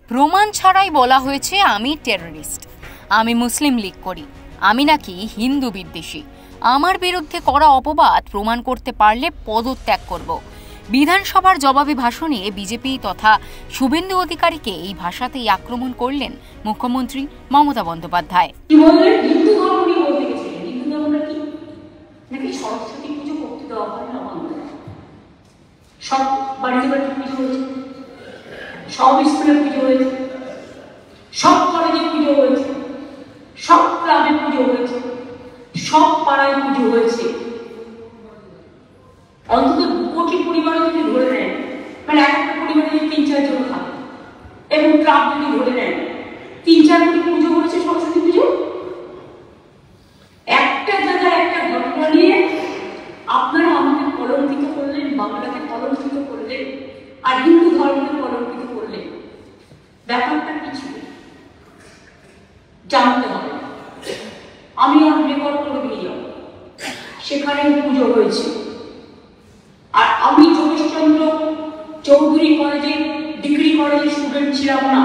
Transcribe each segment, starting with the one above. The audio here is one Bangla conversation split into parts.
প্রমাণ ছাড়াই বলা হয়েছে আমি টেররিস্ট, আমি মুসলিম লীগ করি, আমি নাকি হিন্দু বিদ্বেষী। আমার বিরুদ্ধে করা অপবাদ প্রমাণ করতে পারলে পদত্যাগ করব। বিধানসভার জবাবি ভাষণে বিজেপি তথা শুভেন্দু অধিকারীকে এই ভাষাতেই আক্রমণ করলেন মুখ্যমন্ত্রী মমতা বন্দ্যোপাধ্যায়। সব বাড়িতে বাড়িতে পুজো হয়েছে, সব স্কুলে পুজো হয়েছে, সব কলেজে পুজো হয়েছে, সব ক্লাবে পুজো হয়েছে, সব পাড়ায় পুজো হয়েছে। অন্তত 2 কোটি পরিবার যদি ধরে নেন, মানে একটা পরিবারে যদি 3-4 জন থাকে এবং ক্লাব যদি ধরে নেন, 3-4 কোটি পুজো হয়েছে সরস্বতী পুজো। একটা জায়গায় একটা ঘটনা নিয়ে আপনারা আমাকে কলঙ্কিত করলেন, বাংলাকে কলঙ্কিত করলেন, আর হিন্দু ধর্মকে কলঙ্কিত করলেন। ব্যাপারটা কি ছিল জানতে হবে। আমি আর রেকর্ড করে দিয়ে যাব, সেখানে পুজো হয়েছে। আর আমি যোগেশচন্দ্র চৌধুরী কলেজে ডিগ্রি কলেজের স্টুডেন্ট ছিলাম না,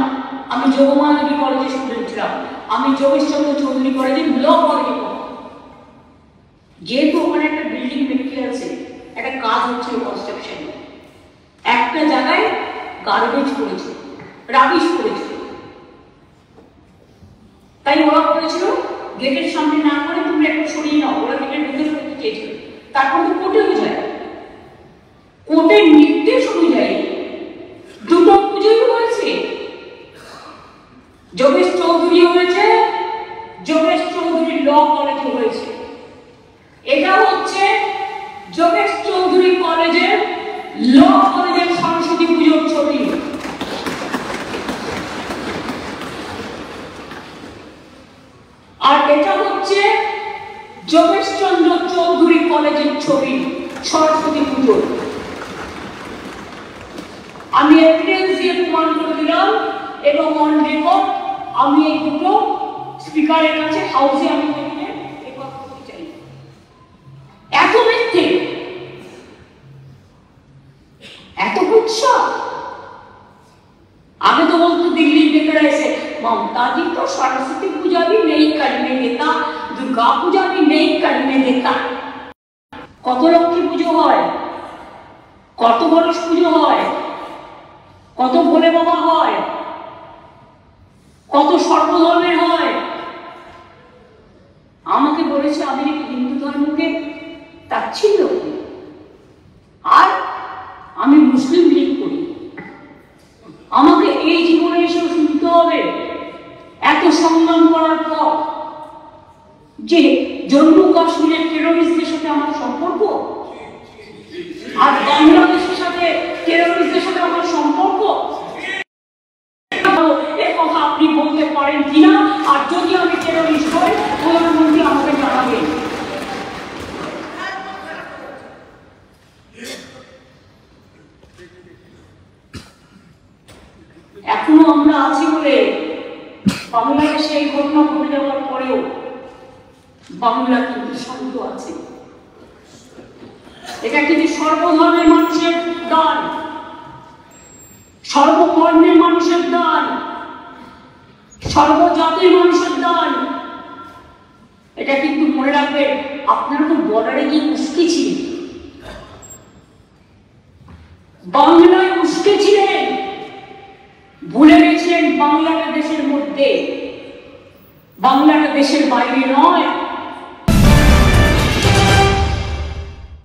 আমি যোগমানবী কলেজের স্টুডেন্ট ছিলাম, আমি যোগেশচন্দ্র চৌধুরী কলেজে ল কলেজে পড়তাম। যেহেতু ওখানে একটা বিল্ডিং ভেঙে আছে, একটা কাজ হচ্ছিল কনস্ট্রাকশন, একটা জায়গায় গার্বেজ করেছে, রাবিশ করেছে, তাই ওরা করেছিল গেটের সামনে না করে তুমি একটু সরিয়ে নাও, ওরা গেটের ভিতরে করতে চেয়েছিল। তারপর তো কোর্টেও যায়, কোর্টের নির্দেশ অনুযায়ী 2টো পুজোই হয়েছে। যোগেশ চৌধুরী হয়েছে, যোগেশ চৌধুরী ল কলেজে হয়েছে। এটা হচ্ছে যোগেশ চৌধুরী কলেজের ল কলেজের সরস্বতী পুজোর ছবি। আর এটা হচ্ছে যোগেশচন্দ্র চৌধুরী কলেজের ছবি সরস্বতী পুজোর। আমি এভিডেন্স দিয়ে প্রমাণ করে দিলাম এবং অন রেকর্ড আমি এই দুটো স্পিকারের কাছে হাউসে আমি এত মিথ্যে, এত গুচ্ছা। आगे तो बोलते दिल्ली लेकर ऐसे ममता जी तो सरस्वती पूजा भी नहीं करने देता, दुर्गा पूजा भी नहीं करने देता। कत लक्ष्मी पुजो হয়, কত গণেশ পুজো হয়, কত ভোলে বাবা হয়, কত সর্বধর্মের হয়। আমাকে বলেছে আমি হিন্দু ধর্মকে তাচ্ছিল্য করি আর আমি মুসলিম লীগ করি। আমাকে এই জীবনে এসে শুনতে হবে এত সংগ্রাম করার পর যে জম্মু কাশ্মীরের টেরোরিস্টদের সাথে আমার সম্পর্ক আর বাংলাদেশের সাথে টেরোরিস্টদের সাথে আমার সম্পর্ক, এ কথা আপনি বলতে পারেন কিনা? আর যদি আমি টেরোরিস্ট হই প্রধানমন্ত্রী আমাকে জানাবেন। এখনো আমরা আছি বলে বাংলাদেশে এই ঘটনা ঘটে যাওয়ার পরেও বাংলা কিন্তু শান্ত আছে। এটা কিন্তু সর্বধর্মের মানুষের দান, সর্ববর্ণের মানুষের দান, সর্বজাতির মানুষের দান। এটা কিন্তু মনে রাখবেন। আপনারা তো বর্ডারে গিয়ে উস্কেছিলেন, বাংলায় উস্কেছিলেন, ভুলে গেছিলেন বাংলাটা দেশের মধ্যে, বাংলাটা দেশের বাইরে নয়।